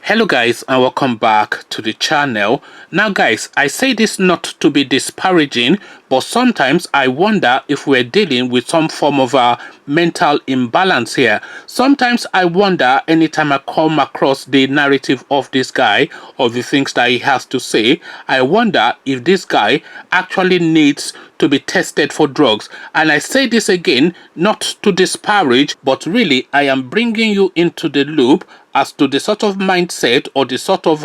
Hello guys, and welcome back to the channel. Now guys, I say this not to be disparaging, but sometimes I wonder if we're dealing with some form of a mental imbalance here. Sometimes I wonder anytime I come across the narrative of this guy or the things that he has to say, I wonder if this guy actually needs to be tested for drugs. And I say this again, not to disparage, but really I am bringing you into the loop as to the sort of mindset or the sort of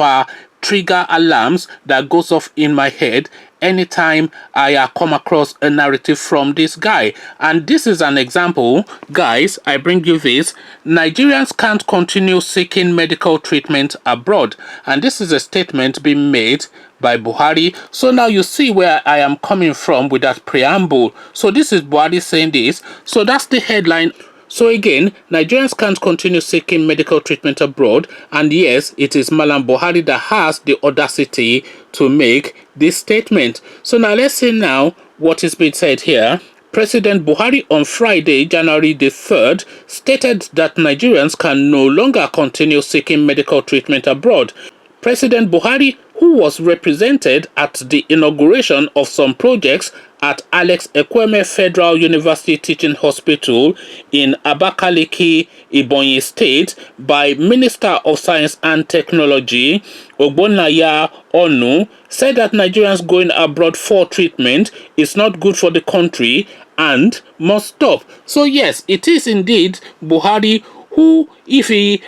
trigger alarms that goes off in my head anytime I come across a narrative from this guy. And this is an example, guys. I bring you this: Nigerians can't continue seeking medical treatment abroad. And this is a statement being made by Buhari. So now you see where I am coming from with that preamble. So this is Buhari saying this. So that's the headline. So again, Nigerians can't continue seeking medical treatment abroad, and yes, it is Mallam Buhari that has the audacity to make this statement. So now let's see now what is being said here. President Buhari on Friday, January the 3rd, stated that Nigerians can no longer continue seeking medical treatment abroad. President Buhari, who was represented at the inauguration of some projects at Alex Ekweme Federal University Teaching Hospital in Abakaliki, Ebonyi State by Minister of Science and Technology, Ogbonnaya Onu, said that Nigerians going abroad for treatment is not good for the country and must stop. So yes, it is indeed Buhari who, if he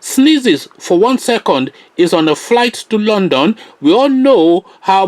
sneezes for 1 second, is on a flight to London. We all know how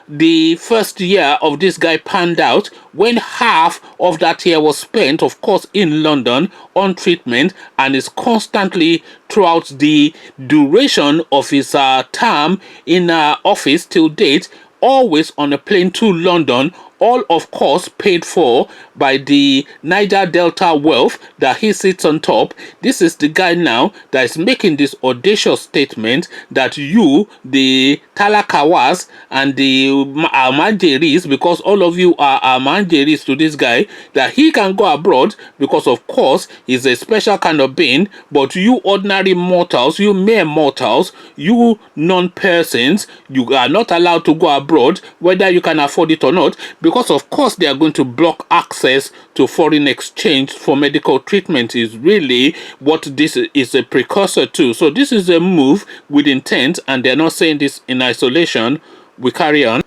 the first year of this guy panned out, when half of that year was spent, of course, in London on treatment, and is constantly throughout the duration of his term in office till date, always on a plane to London, all of course paid for by the Niger Delta wealth that he sits on top. This is the guy now that is making this audacious statement that you, the Talakawas and the Almanjeris, because all of you are Almanjeris to this guy, that he can go abroad because of course he's a special kind of being, but you ordinary mortals, you mere mortals, you non-persons, you are not allowed to go abroad whether you can afford it or not, because of course they are going to block access to foreign exchange for medical treatment is really what this is a precursor to. So this is a move with intent, and they're not saying this in isolation. We carry on.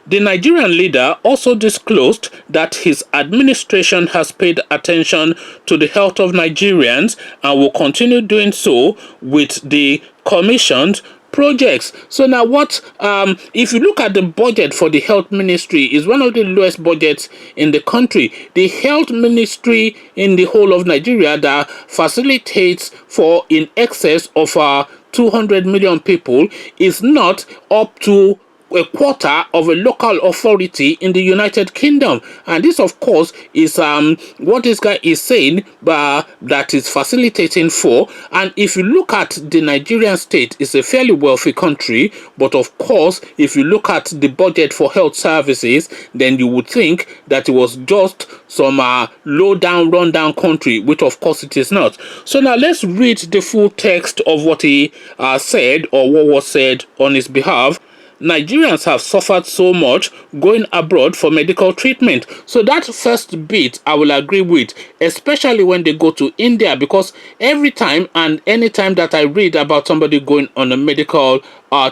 The Nigerian leader also disclosed that his administration has paid attention to the health of Nigerians and will continue doing so with the commissioned projects. So now what if you look at the budget for the health ministry, is one of the lowest budgets in the country. The health ministry in the whole of Nigeria that facilitates for in excess of 200 million people is not up to a quarter of a local authority in the United Kingdom. And this of course is what this guy is saying, that is facilitating for. And if you look at the Nigerian state, it's a fairly wealthy country, but of course if you look at the budget for health services, then you would think that it was just some low down rundown country, which of course it is not. So now let's read the full text of what he said, or what was said on his behalf. Nigerians have suffered so much going abroad for medical treatment. So that first bit I will agree with, especially when they go to India, because every time and any time that I read about somebody going on a medical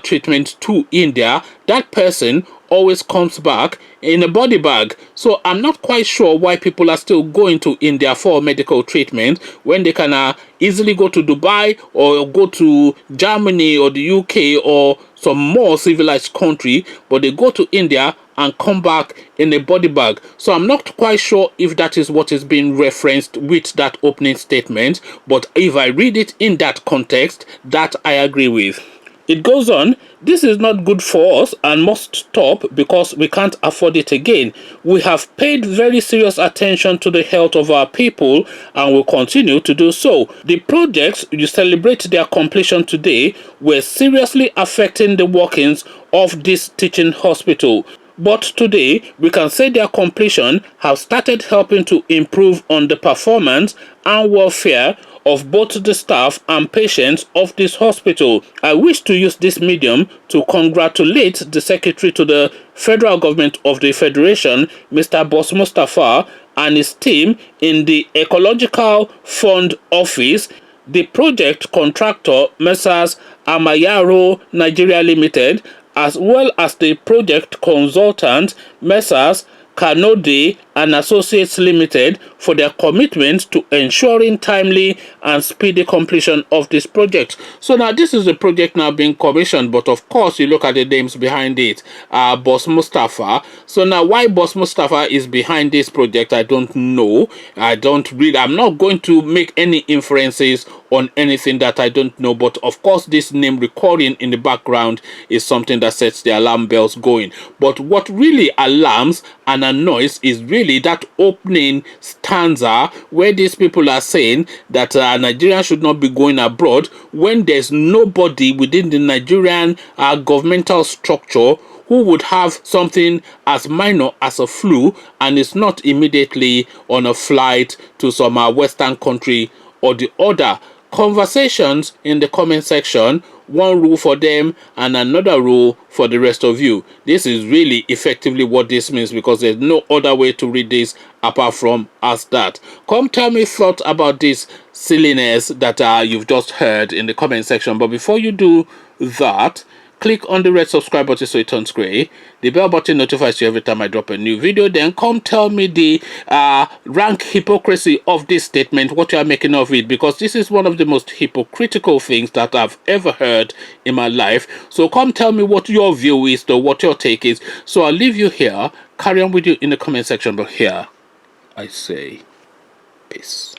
treatment to India, that person always comes back in a body bag. So I'm not quite sure why people are still going to India for medical treatment when they can easily go to Dubai or go to Germany or the UK or some more civilized country, but they go to India and come back in a body bag. So I'm not quite sure if that is what is being referenced with that opening statement, but if I read it in that context, that I agree with. It goes on, this is not good for us and must stop because we can't afford it again. We have paid very serious attention to the health of our people and will continue to do so. The projects you celebrate their completion today were seriously affecting the workings of this teaching hospital. But today, we can say their completion have started helping to improve on the performance and welfare of both the staff and patients of this hospital. I wish to use this medium to congratulate the Secretary to the Federal Government of the Federation, Mr. Boss Mustafa, and his team in the Ecological Fund Office, the project contractor Messrs. Amayaro Nigeria Limited, as well as the project consultant Messrs. Kanode and Associates Limited for their commitment to ensuring timely and speedy completion of this project. So now this is the project now being commissioned, but of course you look at the names behind it. Boss Mustafa. So now why Boss Mustafa is behind this project, I don't know. I'm not going to make any inferences on anything that I don't know, but of course this name recording in the background is something that sets the alarm bells going. But what really alarms and annoys is really that opening stanza where these people are saying that Nigerians should not be going abroad, when there's nobody within the Nigerian governmental structure who would have something as minor as a flu and is not immediately on a flight to some Western country or the other. Conversations in the comment section, one rule for them and another rule for the rest of you. This is really effectively what this means, because there's no other way to read this apart from as that. Come tell me thoughts about this silliness that you've just heard in the comment section. But before you do that, click on the red subscribe button so it turns gray. The bell button notifies you every time I drop a new video. Then come tell me the rank hypocrisy of this statement, what you are making of it, because this is one of the most hypocritical things that I've ever heard in my life. So come tell me what your view is, or what your take is. So I'll leave you here. Carry on with you in the comment section. But here I say peace.